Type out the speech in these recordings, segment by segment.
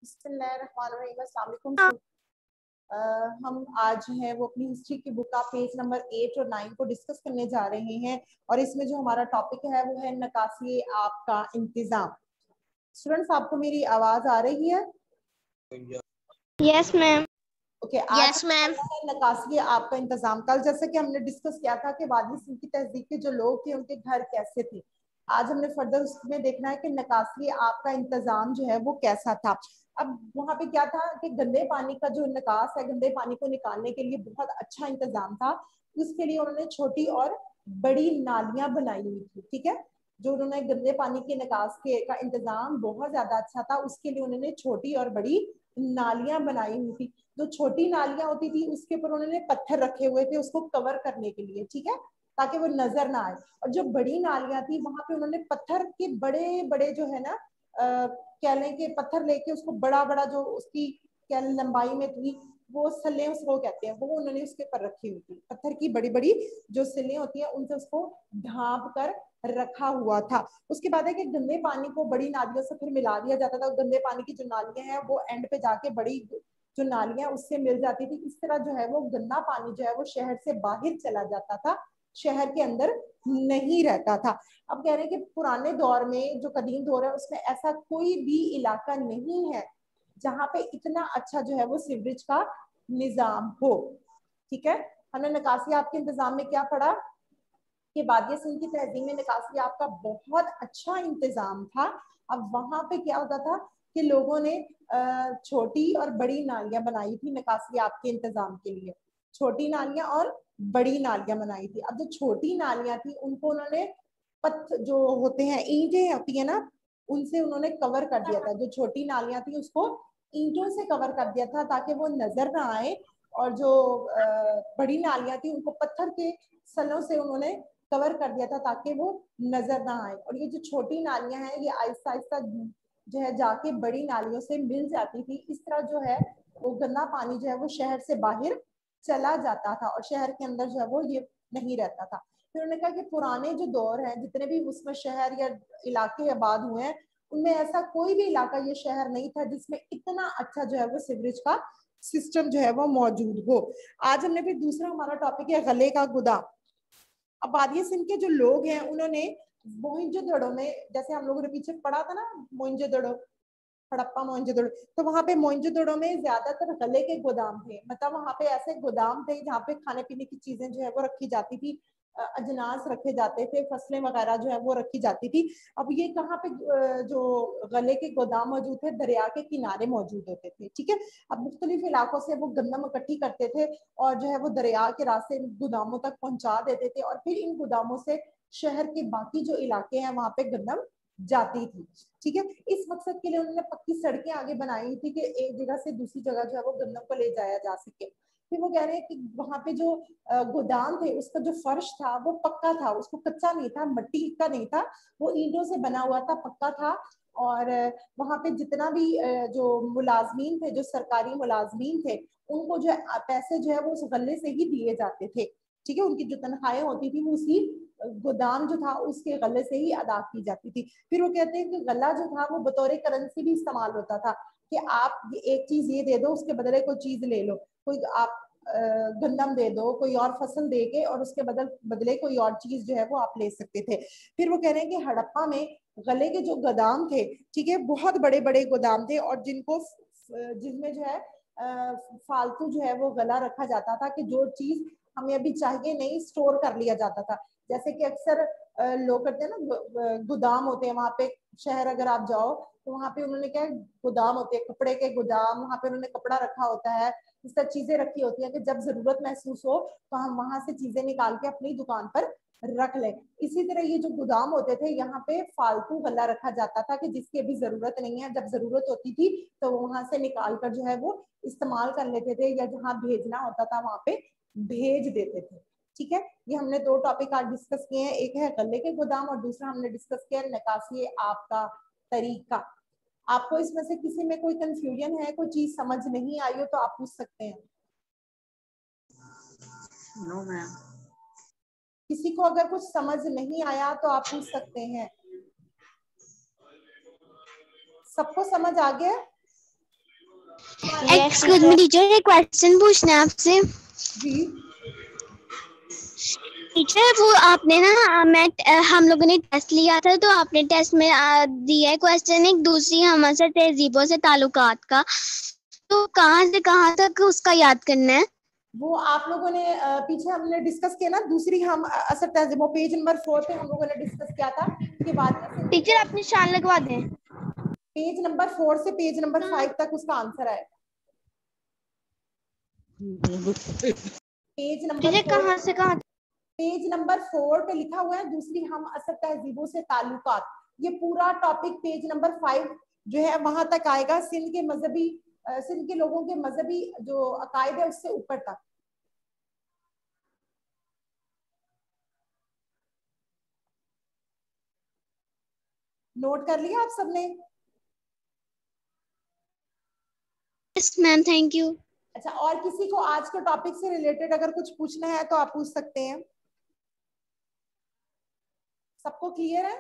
बिस्मिल्लाहिर्रहमानिर्रहीम। अस्सलाम वालेकुम। हम आज हैं वो अपनी हिस्ट्री की बुक का पेज नंबर 8 और 9 को डिस्कस करने जा रहे हैं और इसमें जो हमारा टॉपिक है वो है नकासी आब का इंतजाम। स्टूडेंट्स, आपको मेरी आवाज आ रही है? Yes ma'am. ओके, आज है नकासी आब का इंतजाम। कल जैसे कि हमने डिस्कस किया था कि वादी सिंध की तहजीब के जो लोग थे उनके घर कैसे थे। आज हमने फर्दर उसमें देखना है कि नकासी आब का इंतजाम जो है वो कैसा था। अब वहां पे क्या था कि गंदे पानी का जो निकास है, गंदे पानी को निकालने के लिए बहुत अच्छा इंतजाम था। उसके लिए उन्होंने छोटी और बड़ी नालियां बनाई हुई थी। ठीक है, जो उन्होंने गंदे पानी के निकास के का इंतजाम बहुत ज्यादा अच्छा था, उसके लिए उन्होंने छोटी और बड़ी नालियां बनाई हुई थी। जो छोटी नालियां होती थी उसके ऊपर उन्होंने पत्थर रखे हुए थे उसको कवर करने के लिए, ठीक है, ताकि वो नजर ना आए। और जो बड़ी नालियां थी वहां पे उन्होंने पत्थर के बड़े बड़े जो है ना कह लें कि पत्थर लेके उसको बड़ा बड़ा जो उसकी क्या लंबाई में थी वो सलें उसको कहते हैं, वो उन्होंने उसके ऊपर रखी हुई थी। पत्थर की बड़ी बड़ी जो सिलें होती हैं उनसे उसको ढांप कर रखा हुआ था। उसके बाद है कि गंदे पानी को बड़ी नालियों से फिर मिला दिया जाता था। गंदे पानी की जो नालियां हैं वो एंड पे जाके बड़ी जो नालियां उससे मिल जाती थी। इस तरह जो है वो गंदा पानी जो है वो शहर से बाहर चला जाता था, शहर के अंदर नहीं रहता था। अब कह रहे हैं कि पुराने दौर में जो कदीम दौर है उसमें ऐसा कोई भी इलाका नहीं है जहां पे इतना अच्छा जो है वो सीवरेज का निजाम हो। ठीक है, हमने निकासी आपके इंतजाम में क्या पढ़ा कि वादिया सिंध की तहजीब में निकासी आपका बहुत अच्छा इंतजाम था। अब वहां पे क्या होता था कि लोगों ने छोटी और बड़ी नालियां बनाई थी निकासी आपके इंतजाम के लिए। छोटी नालियां और बड़ी नालियां बनाई थी। अब जो छोटी नालियां थी उनको उन्होंने जो होते हैं ईंटें होती है ना उनसे उन्होंने कवर कर दिया था। जो छोटी नालियां थी उसको ईंटों से कवर कर दिया था ताकि वो नजर ना आए। और जो बड़ी नालियां थी उनको पत्थर के सलों से उन्होंने कवर कर दिया था ताकि वो नजर ना आए। और ये जो छोटी नालियां हैं ये आहिस्ता आहिस्ता जो है जाके बड़ी नालियों से मिल जाती थी। इस तरह जो है वो गंदा पानी जो है वो शहर से बाहर चला जाता था और शहर के अंदर जो है वो ये नहीं रहता था। फिर उन्होंने कहा कि पुराने जो दौर हैं जितने भी उसमें शहर या इलाके आबाद हुए हैं उनमें ऐसा कोई भी इलाका ये शहर नहीं था जिसमें इतना अच्छा जो है वो सीवरेज का सिस्टम जो है वो मौजूद हो। आज हमने फिर दूसरा हमारा टॉपिक है गले का गोदाम। अब वादिया सिंध के जो लोग हैं उन्होंने मोइंजोदड़ो में, जैसे हम लोगों ने पीछे पढ़ा था ना मोइंजोदड़ो, हड़प्पा मोइंजोदड़ो, तो वहां पे मोइंजोदड़ो में ज्यादातर गले के गोदाम थे। मतलब वहां पे ऐसे गोदाम थे जहाँ पे खाने पीने की चीजें जो है वो रखी जाती थी, अजनास रखे जाते थे, फसलें वगैरह जो है वो रखी जाती थी। अब ये कहाँ पे जो गले के गोदाम मौजूद थे, दरिया के किनारे मौजूद होते थे। ठीक है, अब मुख्तलिफ इलाकों से वो गंदम इकट्ठी करते थे और जो है वो दरिया के रास्ते गोदामों तक पहुंचा देते थे और फिर इन गोदामों से शहर के बाकी जो इलाके हैं वहां पे गंदम जाती थी। ठीक है, इस मकसद के लिए उन्होंने पक्की सड़कें आगे बनाई थी कि एक जगह से दूसरी जगह जो है वो गंदम को ले जाया जा सके। फिर वो कह रहे हैं कि वहां पे जो गोदाम थे उसका जो फर्श था वो पक्का था, उसको कच्चा नहीं था, मिट्टी का नहीं था, वो ईंटों से बना हुआ था, पक्का था। और वहां पे जितना भी जो मुलाजमीन थे, जो सरकारी मुलाजमीन थे, उनको जो है पैसे जो है वो उस गले से ही दिए जाते थे। ठीक है, उनकी जो तनख्वाहें होती थी वो उसी गोदाम जो था उसके गले से ही अदा की जाती थी। फिर वो कहते हैं कि गला जो था वो बतौर करेंसी भी इस्तेमाल होता था कि आप एक चीज ये दे दो उसके बदले कोई चीज ले लो। कोई आप गंदम दे दो, कोई और फसल दे के और उसके बदले कोई और चीज जो है वो आप ले सकते थे। फिर वो कह रहे हैं कि हड़प्पा में गले के जो गोदाम थे, ठीक है, बहुत बड़े बड़े गोदाम थे और जिसमें जो है फालतू जो है वो गला रखा जाता था कि जो चीज हमें अभी चाहिए नहीं स्टोर कर लिया जाता था। जैसे कि अक्सर लोग करते हैं ना, गोदाम होते हैं वहां पे, शहर अगर आप जाओ तो वहां पे उन्होंने क्या गोदाम होते हैं, कपड़े के गोदाम, वहां पे उन्होंने कपड़ा रखा होता है, इस तरह चीजें रखी होती है कि जब जरूरत महसूस हो तो हम वहां से चीजें निकाल के अपनी दुकान पर रख लें। इसी तरह ये जो गोदाम होते थे यहाँ पे फालतू गल्ला रखा जाता था कि जिसकी अभी जरूरत नहीं है, जब जरूरत होती थी तो वहां से निकाल कर जो है वो इस्तेमाल कर लेते थे या जहाँ भेजना होता था वहां पे भेज देते थे। ठीक है, ये हमने दो टॉपिक आज डिस्कस किए हैं, एक है गले के गोदाम और दूसरा हमने डिस्कस किया निकासी आपका तरीका। आपको इसमें से किसी में कोई कंफ्यूजन है, कोई चीज समझ नहीं आई हो तो आप पूछ सकते हैं। No ma'am. किसी को अगर कुछ समझ नहीं आया तो आप पूछ सकते हैं। सबको समझ आ गया? एक्सक्यूज मी टीचर, एक क्वेश्चन पूछना है आपसे। जी टीचर, वो आपने ना हम लोगों ने टेस्ट लिया था, तो आपने टेस्ट में दिया है क्वेश्चन एक दूसरी हमारे तहजीबों से ताल्लुकात का, तो कहाँ से कहाँ तक उसका याद करना है? वो आप लोगों ने पीछे हमने डिस्कस किया ना, दूसरी हम असर तहजीबों, पेज नंबर 4 पे हम लोगों ने डिस्कस किया था कि वादिया सिंध की टीचर आप निशान लगवा दें। पेज नंबर 4 से पेज नंबर 5 तक उसका आंसर है। पेज नंबर टीचर कहाँ से कहाँ? पेज नंबर 4 पे लिखा हुआ है दूसरी हम असर तहजीबों से ताल्लुकात। ये पूरा टॉपिक पेज नंबर 5 जो है वहां तक आएगा, सिंध के मजहबी, सिंध के लोगों के मजहबी जो अकायद है उससे ऊपर तक। नोट कर लिया आप सबने? Yes ma'am, thank you. अच्छा, और किसी को आज के टॉपिक से रिलेटेड अगर कुछ पूछना है तो आप पूछ सकते हैं। सबको क्लियर है?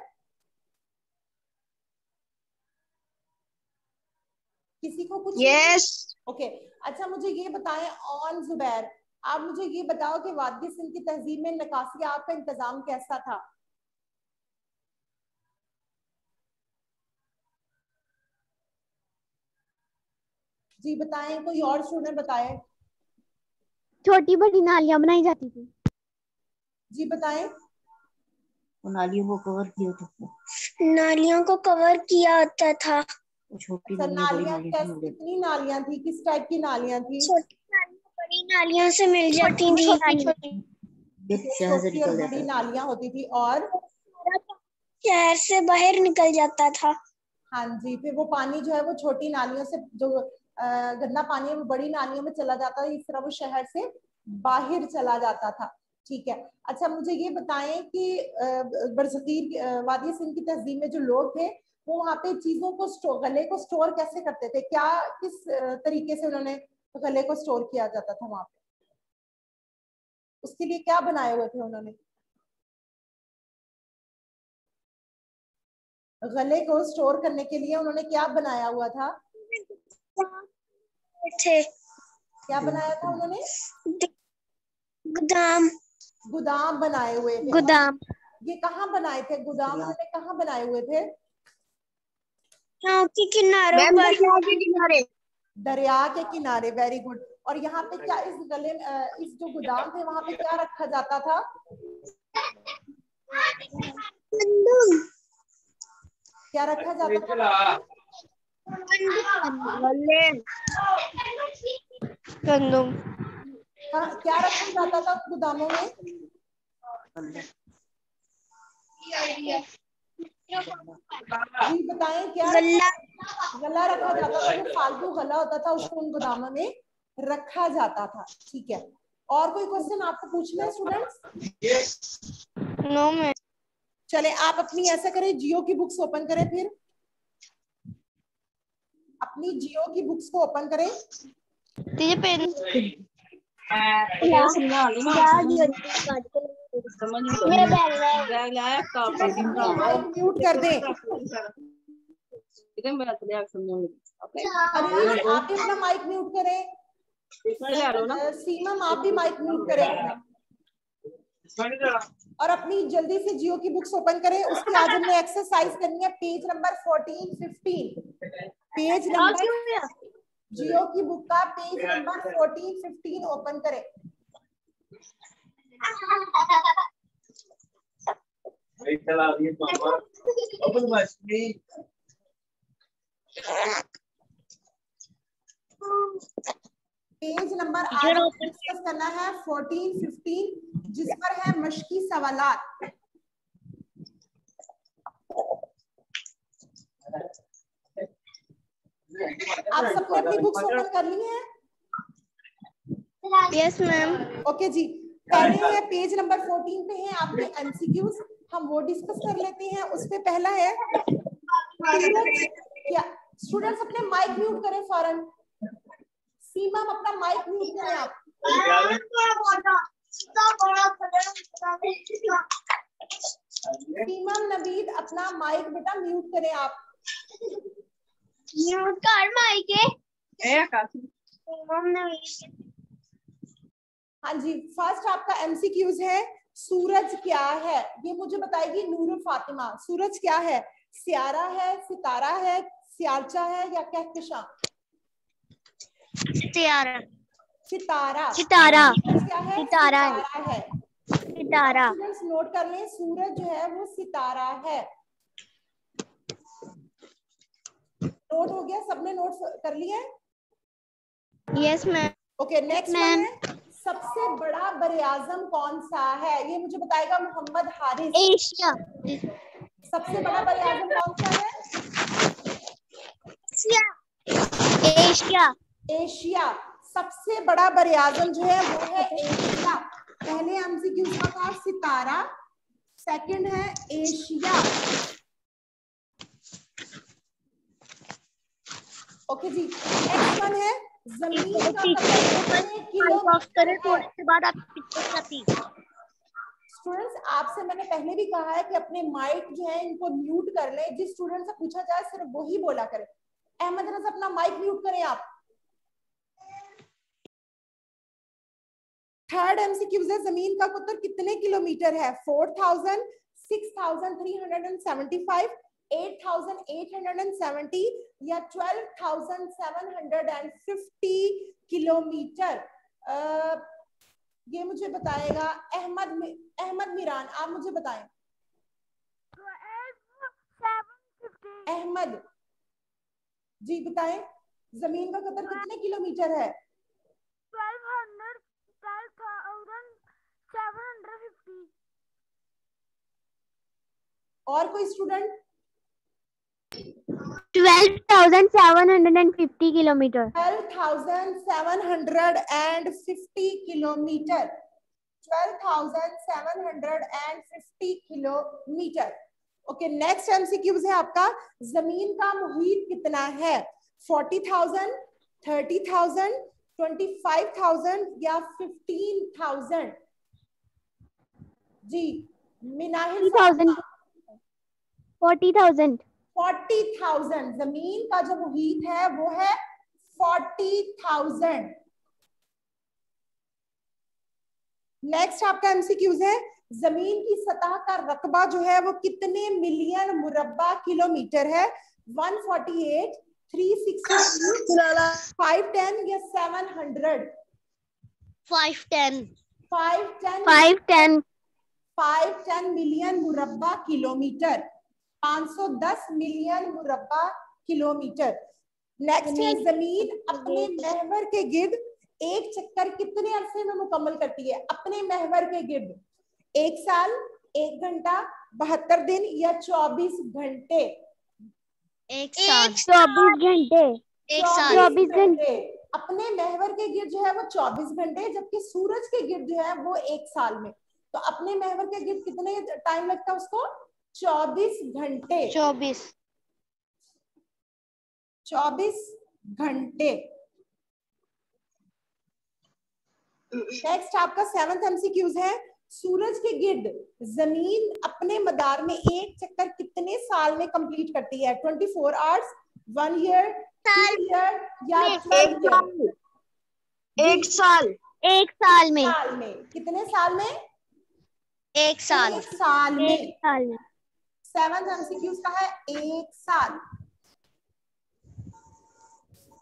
किसी को कुछ? यस। ओके। अच्छा मुझे ये बताएं, ऑन जुबैर, आप मुझे ये बताओ कि वादी सिंध की तहजीब में नकासी आब का इंतजाम कैसा था? जी बताएं, कोई और स्टूडेंट बताए। छोटी बड़ी नालियां बनाई जाती थी। जी बताएं। नालियों को कवर किया था। नालियों को कवर किया होता था। छोटी अच्छा, नालियां बड़ी नालियां नालियां कितनी नालियां थी, किस टाइप की नालियां थी? छोटी नालियां बड़ी नालियों से मिल जाती थी। शहर से छोटी और निकल बड़ी जाता नालियां होती थी, और शहर से बाहर निकल जाता था। हाँ जी, फिर वो पानी जो है वो छोटी नालियों से, जो गंदा पानी है वो बड़ी नालियों में चला जाता है, इस तरह वो शहर से बाहर चला जाता था। ठीक है। अच्छा मुझे ये बताएं कि बरसगीर वादी सिंध की तहजीब में जो लोग थे वो वहाँ पे चीजों को गले को स्टोर कैसे करते थे? क्या किस तरीके से उन्होंने गले को स्टोर किया जाता था वहां पे? उसके लिए क्या बनाए हुए थे उन्होंने? गले को स्टोर करने के लिए उन्होंने क्या बनाया हुआ था? थे। क्या बनाया था उन्होंने? गोदाम। गोदाम बनाए हुए थे। गोदाम। ये कहाँ बनाए थे गोदाम? उन्होंने कहाँ बनाए हुए थे? नाव के किनारों पर। दरिया के किनारे। दरिया के किनारे। Very good. और यहाँ पे क्या इस गले इस जो गोदाम थे वहां पे क्या रखा जाता था? क्या रखा जाता था? गंदम। क्या रखा जाता था गोदामों में? जी बताएं, क्या गल्ला। गला रखा जाता था, जो फालतू गला होता था उसको उन गोदामों में रखा जाता था। ठीक है। और कोई क्वेश्चन आपको पूछना है स्टूडेंट्स? No ma'am. चले आप अपनी ऐसा करें, जियो की बुक्स ओपन करें, फिर अपनी जियो की बुक्स को ओपन करें। ये पेन माइक म्यूट कर दें। अरे आप भी अपना माइक म्यूट करें। सीमा आप भी माइक म्यूट करें अपना, और अपनी जल्दी से जियो की बुक्स ओपन करें। उसकी आज हमने एक्सरसाइज करनी है, पेज नंबर 14-15। पेज नंबर, जियो की बुक का पेज नंबर 14-15 ओपन करें। पेज नंबर आज डिस्कस करना है 14-15, जिस पर है मशकी सवालात। आप सबने अपनी बुक्स ओपन कर ली हैं? Yes ma'am. ओके जी, पहले है पेज नंबर 14 पे है आपके एमसीक्यूज, हम वो डिस्कस कर लेते हैं। उस पे पहला है, क्या स्टूडेंट्स अपने माइक म्यूट करें फौरन। सीमा अपना माइक म्यूट करें आप। सीमा नवीद अपना माइक बेटा म्यूट करें आप। म्यूट कर माइक है। हाँ जी, फर्स्ट आपका एमसीक्यूज है, सूरज क्या है? ये मुझे बताएगी नूरुल फातिमा। सूरज क्या है? सियारा है, सितारा है, सियारचा है या कहकशां? सितारा। सितारा। सितारा। सूरज क्या है? सितारा है। सितारा है। सितारा। स्टूडेंट्स नोट कर लें, सूरज जो है वो सितारा है। नोट हो गया? सबने नोट कर लिया है? Yes ma'am. Okay, next one है, सबसे बड़ा बरआज़म कौन सा है? ये मुझे बताएगा मोहम्मद हारिस। एशिया। सबसे बड़ा बरआज़म कौन सा है? एशिया। एशिया। सबसे बड़ा बरआज़म जो है वो है एशिया। पहले एमसीक्यू का था सितारा, सेकंड है एशिया। ओके जी, नेक्स्ट वन है, जमीन का कितने किलोमीटर है? स्टूडेंट्स, आपसे मैंने पहले भी कहा है कि अपने माइक जो है इनको म्यूट कर लें। जिस स्टूडेंट से पूछा जाए सिर्फ वही बोला करें। अहमद रज़ा, अपना माइक म्यूट करें आप। थर्ड एमसीक्यू है, जमीन का कुतर कितने किलोमीटर है? 4000, 6375, 8870 या 12750 किलोमीटर? ये मुझे बताएगा अहमद मीरान, आप मुझे बताएं। अहमद जी बताएं, जमीन का कतर कितने किलोमीटर है? 12,750। और कोई student? 12,750 kilometre. 12,750 kilometre. 12,750 kilometre. Okay, next MCQs है आपका, जमीन का मुहीत कितना है? 40,000, 30,000, 25,000 या 15,000? जी मिनाहिल, 40,000। 40,000। जमीन का जो मुहीत है वो है 40,000। नेक्स्ट आपका एमसीक्यूज है, जमीन की सतह का रकबा जो है वो कितने मिलियन मुरब्बा किलोमीटर है? 148, 360, 510 या 700? 510। 510 मिलियन मुरब्बा किलोमीटर। 510 मिलियन मुरब्बा किलोमीटर। नेक्स्ट है, जमीन अपने महवर के गिर्द एक चक्कर कितने अरसे में मुकम्मल करती है? अपने महवर के गिर्द 1 साल, 1 घंटा, 72 दिन या 24 घंटे? 1 साल। 24 घंटे। 24 घंटे। अपने महवर के गिर्द जो है वो 24 घंटे, जबकि सूरज के गिर्द जो है वो 1 साल में। तो अपने महवर के गिर्द कितने टाइम लगता है उसको? 24 घंटे। 24 घंटे। नेक्स्ट आपका 7th एमसीक्यूज है, सूरज के गिर्द जमीन अपने मदार में एक चक्कर कितने साल में कंप्लीट करती है? 24 आवर्स, 1 ईयर, 2 ईयर या 12 ईयर? 1 साल। 1 साल में। कितने साल में? 1 साल। 1 साल में। 1 साल में। 7th एमसीक्यूज का है 1 साल।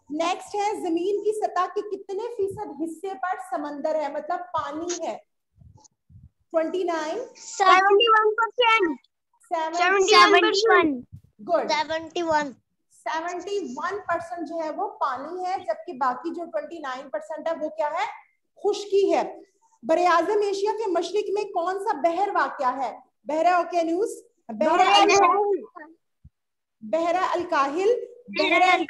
नेक्स्ट है, जमीन की सतह के कितने फीसद हिस्से पर समंदर है, मतलब पानी है? 29, 71%। 71। गुड। 71 71% जो है वो पानी है, जबकि बाकी जो 29% है वो क्या है? खुश्की है। बरआज़म एशिया के मशरिक में कौन सा बहर वाक़या है? बहरा ओकेनूस, बहरा अल-काहिल, बहरा हिंद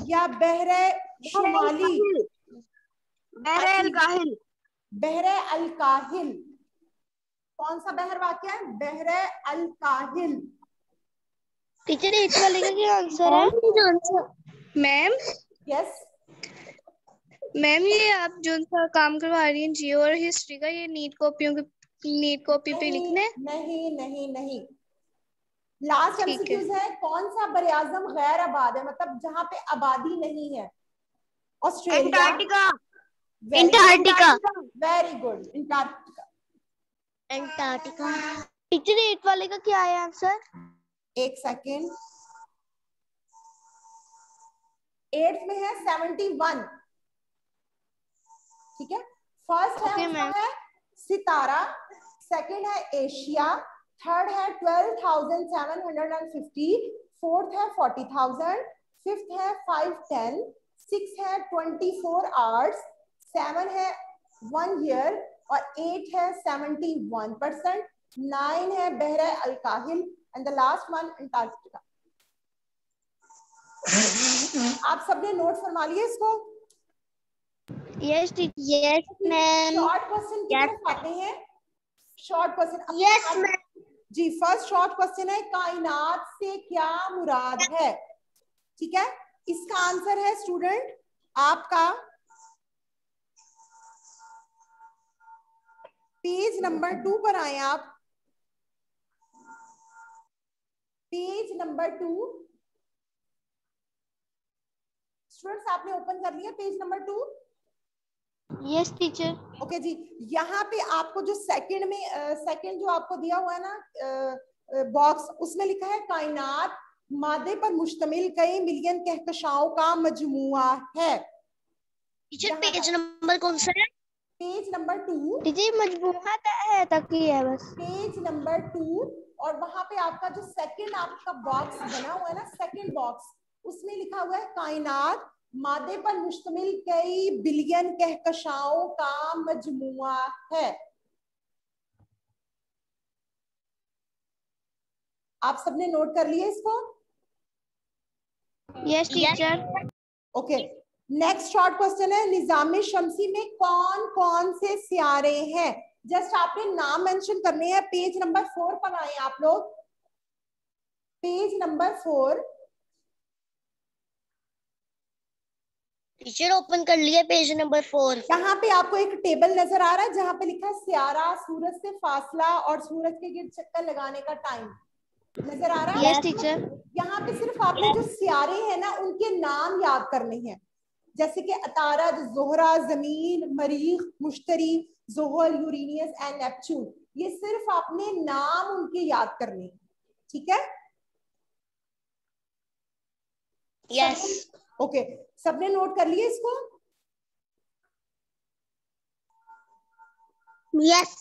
या बहरा शुमाली? बहरा अल-काहिल। बहरा अल-काहिल। कौन सा बहर वाक़या है? बहरा अल-काहिल। टीचर इस वाले का क्या आंसर है? मैम यस मैम, ये आप जो सा काम करवा रही हैं जियो और हिस्ट्री का, ये नीट कॉपी पे लिखने? नहीं। लास्ट एमसीक्यूज है, कौन सा बरआज़म गैर आबाद है, मतलब जहां पे आबादी नहीं है? Australia, Antarctica, very good, Antarctica. Antarctica. Teacher 8 वाले का क्या है आंसर? एक सेकेंड, 8 में है 71, ठीक है। फर्स्ट है उसका है सितारा, सेकंड है एशिया, थर्ड है 12,750, फोर्थ है 40,000, फिफ्थ है 510, सिक्स है 24 आवर्स, 7 है 1 ईयर और 8 है 71%, 9 है बहरा अलकाहिल and the last one Antarctica. आप सबने नोट फरमा लिए इसको? Yes ma'am. शॉर्ट क्वेश्चन की तरफ आते हैं। Short question, yes ma'am. जी, फर्स्ट शॉर्ट क्वेश्चन है कायनात से क्या मुराद है, ठीक है। इसका आंसर है स्टूडेंट आपका पेज नंबर 2 पर आए आप, पेज नंबर 2। स्टूडेंट्स आपने ओपन कर लिया page number 2? Yes teacher. Okay जी, यहाँ पे आपको जो सेकंड में सेकंड जो आपको दिया हुआ है ना बॉक्स, उसमें लिखा है कायनात मादे पर मुश्तमिल कई मिलियन कहकशाओं का मजमुआ है। टीचर पेज नंबर कौन सा है? Page number 2। टीचर मजमुआ है तक ही है बस। पेज नंबर 2 और वहां पे आपका जो सेकंड आपका बॉक्स बना हुआ है ना, सेकंड बॉक्स, उसमें लिखा हुआ है कायनात मादे पर मुश्तमिल कई बिलियन कहकशाओं का मजमुआ है। आप सबने नोट कर लिए इसको? Yes teacher. Okay, next short question है निजाम शमसी में कौन कौन से सियारे हैं? जस्ट आपने नाम मेंशन करने हैं। पेज नंबर 4 पर आए आप लोग, पेज नंबर 4। टीचर ओपन कर लिया पेज नंबर 4। यहाँ पे आपको एक टेबल नजर आ रहा है जहाँ पे लिखा है सियारा, सूरज से फासला और सूरज के गिर्द चक्कर लगाने का टाइम नजर आ रहा है। Yes teacher. यहाँ पे सिर्फ आपने जो सियारे हैं ना उनके नाम याद करने हैं, जैसे कि अतारद, जोहरा, जमीन, मरीख, मुश्तरी, जोहल, यूरेनियस एंड नेपच्यून। ये सिर्फ आपने नाम उनके याद करने, ठीक है। यस। ओके, सबने नोट कर लिए इसको? Yes.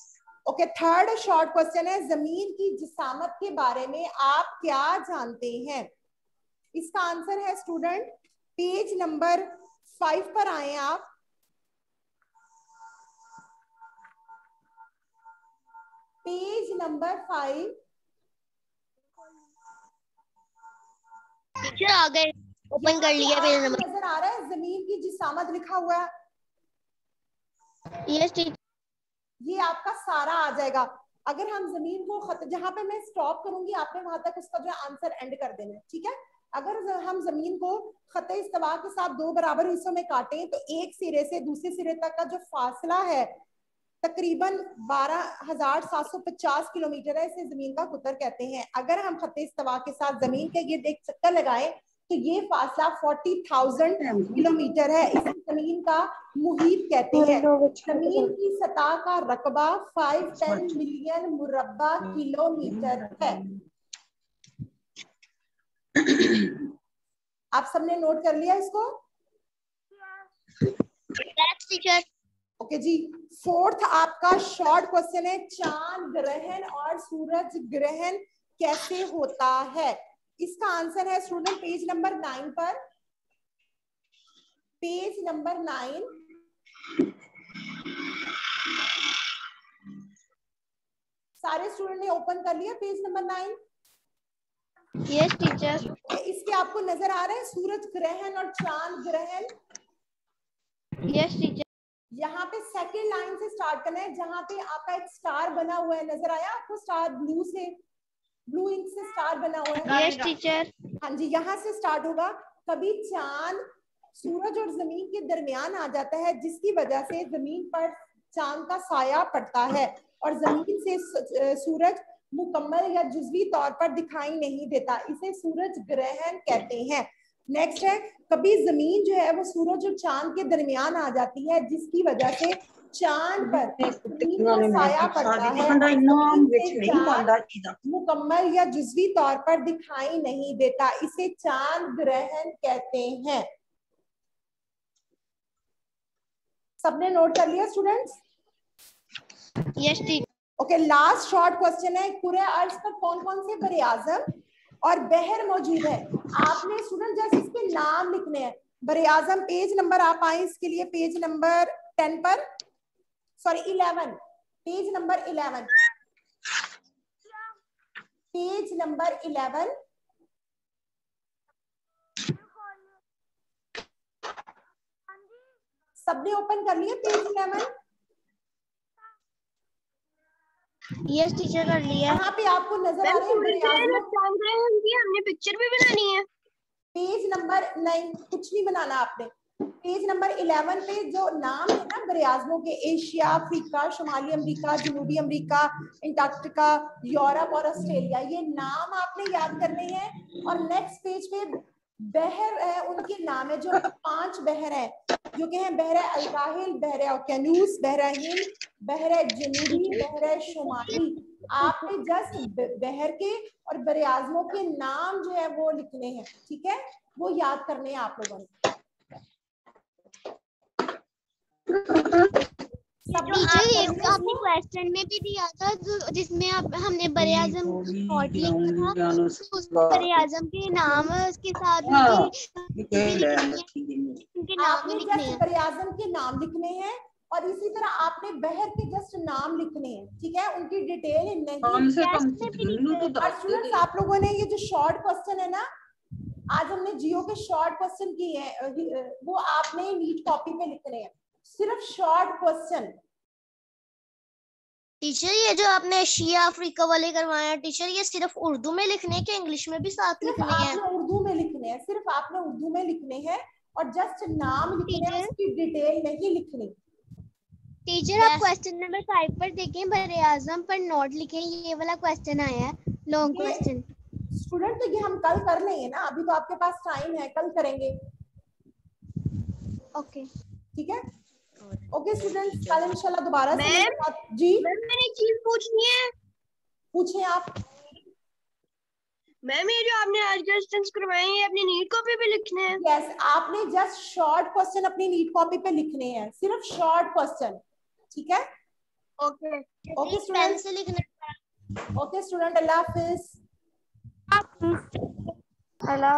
Okay, third short question है जमीन की जिसामत के बारे में आप क्या जानते हैं? इसका आंसर है स्टूडेंट पेज नंबर 5 पर आए आप, पेज नंबर 5। टीचर आ गए, ओपन कर लिया पेज नंबर। नजर आ रहा है जमीन की जिसामत लिखा हुआ है? Yes teacher. ये आपका सारा आ जाएगा। अगर हम जमीन को जहां पे मैं स्टॉप करूंगी आपने वहां तक उसका जो आंसर एंड कर देना है, ठीक है। अगर हम जमीन को खत्ते इस्तवा के साथ 2 बराबर हिस्सों में काटें तो एक सिरे से दूसरे सिरे तक का जो फासला है तकरीबन 12,750 किलोमीटर है। इसे जमीन का कुतर कहते हैं। अगर हम खत्ते इस्तवा के साथ जमीन के गिर्द एक चक्कर लगाएं तो ये फासला 40,000 किलोमीटर है। इसे जमीन का मुहीत कहते हैं। जमीन की सतह का रकबा 510 मिलियन मुरब्बा किलोमीटर है। आप सबने नोट कर लिया इसको? टीचर। ओके जी, फोर्थ आपका शॉर्ट क्वेश्चन है चांद ग्रहण और सूरज ग्रहण कैसे होता है? इसका आंसर है स्टूडेंट पेज नंबर 9 पर, पेज नंबर 9। सारे स्टूडेंट ने ओपन कर लिया पेज नंबर 9? Yes teacher. इसके आपको नजर आ रहा है सूरज ग्रहण और चांद ग्रहण? Yes teacher. यहाँ पे सेकेंड लाइन से स्टार्ट करना है, जहां पे आपका एक स्टार बना हुआ है, नजर आया आपको? स्टार ब्लू से, ब्लू इंक से स्टार बना हुआ है। Yes teacher. हाँ जी, यहाँ से स्टार्ट होगा। कभी चांद सूरज और जमीन के दरमियान आ जाता है, जिसकी वजह से जमीन पर चांद का साया पड़ता है और जमीन से सूरज मुकम्मल या जुजवी तौर पर दिखाई नहीं देता। इसे सूरज ग्रहण कहते हैं। नेक्स्ट है, कभी जमीन जो है वो सूरज और चांद के दरमियान आ जाती है, जिसकी वजह से चांद पर जमीन पर साया पड़ता है, चांद मुकम्मल या जुज़वी तौर पर दिखाई नहीं देता, इसे चांद ग्रहण कहते हैं। सबने नोट कर लिया students? Yes teacher. Okay, last short question है, कुरे अर्ज पर कौन कौन से बरे आजम और बहर मौजूद है? आपने स्टूडेंट जैसे इसके नाम लिखने हैं। बरे आजम, पेज नंबर आप आए इसके लिए, पेज नंबर 10 पर, sorry 11, page number 11, page number 11। सबने ओपन कर लिया पेज 11? यस टीचर, कर लिया। यहाँ पे आपको नजर आ रहे हैं हमने पिक्चर भी बनानी है। पेज नंबर, नहीं कुछ नहीं बनाना आपने, पेज नंबर 11 पे जो नाम है ना बरे आज़मों के, एशिया, अफ्रीका, शुमाली अमेरिका, जनूबी अमेरिका, अंटार्कटिका, यूरोप और ऑस्ट्रेलिया, ये नाम आपने याद करने हैं। और नेक्स्ट पेज पे बहर है, उनके नाम है, जो 5 बहर हैं, जो कि हैं बहर अलकाहिल, बहर ओकेनूस, बहर हिंद, बहर जनूबी, बहर शुमाली। आपने जस्ट बहर के और बरे आज़मों के नाम जो है वो लिखने हैं, ठीक है, वो याद करने हैं आप लोगों ने। टीचर आपने क्वेश्चन में भी दिया था जिसमें हमने बरे आज़म शॉर्ट लिखा था, उस बरे आज़म के नाम उसके साथ उनके नाम लिखने हैं। बरे आज़म के नाम लिखने हैं और इसी तरह आपने बहर के जस्ट नाम लिखने हैं, ठीक है, उनकी डिटेल नहीं। स्टूडेंट्स आप लोगों ने ये जो शॉर्ट क्वेश्चन है ना, आज हमने जियो के शॉर्ट क्वेश्चन किए हैं, वो आपने नीट कॉपी पे लिखने हैं, सिर्फ शॉर्ट क्वेश्चन। टीचर ये जो आपने एशिया अफ्रीका वाले करवाए हैं टीचर, ये सिर्फ उर्दू में लिखने के इंग्लिश में भी साथ लिखने हैं? उर्दू में लिखने हैं, सिर्फ आपने उर्दू में लिखने हैं और जस्ट नाम लिखने हैं, उसकी डिटेल नहीं लिखनी। टीचर आप क्वेश्चन नंबर 5 पर देखें, बरे आज़म पर नोट लिखें, ये वाला क्वेश्चन आया है, लॉन्ग क्वेश्चन। स्टूडेंट तो ये हम कल कर लेंगे ना, अभी तो आपके पास टाइम है, कल करेंगे। ओके ठीक है, ओके स्टूडेंट्स, कल इंशाल्लाह दोबारा से जी। मैंने एक चीज पूछनी है। पूछें आप। मैम ये जो आपने आज क्वेश्चंस करवाए हैं, अपनी नीट कॉपी पे लिखने हैं? यस, आपने जस्ट शॉर्ट क्वेश्चन अपनी नीट कॉपी पे लिखने हैं, सिर्फ शॉर्ट क्वेश्चन, ठीक है? ओके ओके स्टूडेंट से लिखना। ओके स्टूडेंट, अल्लाह हाफिज। अल्लाह